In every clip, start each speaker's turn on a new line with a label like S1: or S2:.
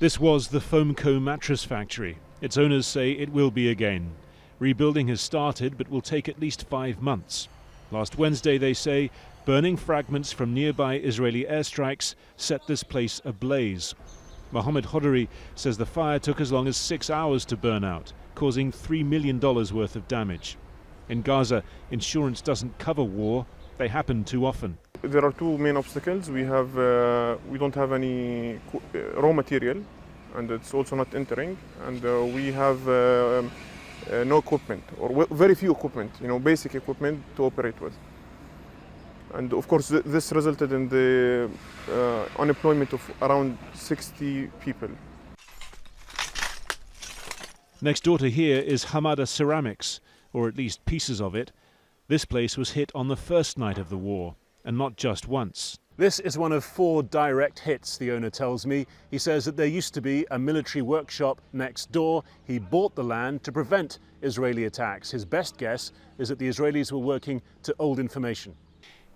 S1: This was the Foamco mattress factory. Its owners say it will be again. Rebuilding has started but will take at least 5 months. Last Wednesday, they say, burning fragments from nearby Israeli airstrikes set this place ablaze. Mohammed Hodari says the fire took as long as 6 hours to burn out, causing $3 million worth of damage. In Gaza, insurance doesn't cover war. They happen too often.
S2: There are two main obstacles. We don't have any raw material, and it's also not entering. And we have no equipment, or very few equipment, basic equipment to operate with. And of course, this resulted in the unemployment of around 60 people.
S1: Next door to here is Hamada Ceramics, or at least pieces of it. This place was hit on the first night of the war, and not just once. This is one of 4 direct hits, the owner tells me. He says that there used to be a military workshop next door. He bought the land to prevent Israeli attacks. His best guess is that the Israelis were working to old information.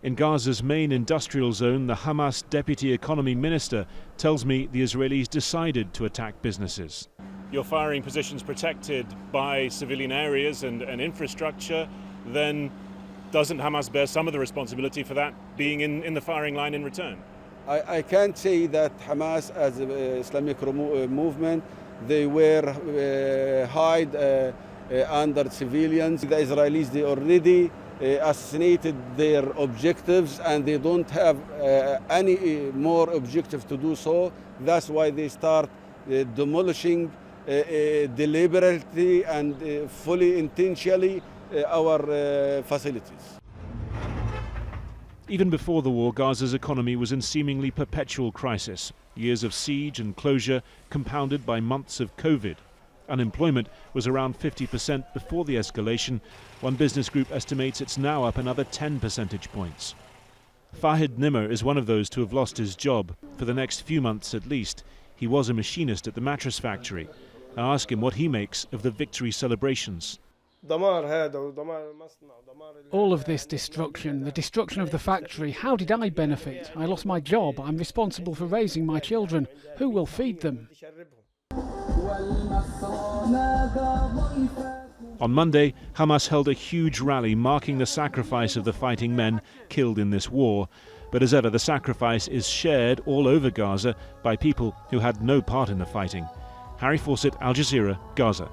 S1: In Gaza's main industrial zone, the Hamas deputy economy minister tells me the Israelis decided to attack businesses. You're firing positions protected by civilian areas and infrastructure, then doesn't Hamas bear some of the responsibility for that being in the firing line in return?
S3: I can't say that Hamas as an Islamic movement, they were hide under civilians. The Israelis, they already assassinated their objectives, and they don't have any more objective to do so. That's why they start demolishing deliberately and fully intentionally our facilities.
S1: Even before the war, Gaza's economy was in seemingly perpetual crisis. Years of siege and closure compounded by months of COVID. Unemployment was around 50% before the escalation. One business group estimates it's now up another 10 percentage points. Fahid Nimmer is one of those to have lost his job. For the next few months at least, he was a machinist at the mattress factory. I ask him what he makes of the victory celebrations.
S4: All of this destruction, the destruction of the factory, how did I benefit? I lost my job. I'm responsible for raising my children. Who will feed them?
S1: On Monday, Hamas held a huge rally marking the sacrifice of the fighting men killed in this war. But as ever, the sacrifice is shared all over Gaza by people who had no part in the fighting. Harry Fawcett, Al Jazeera, Gaza.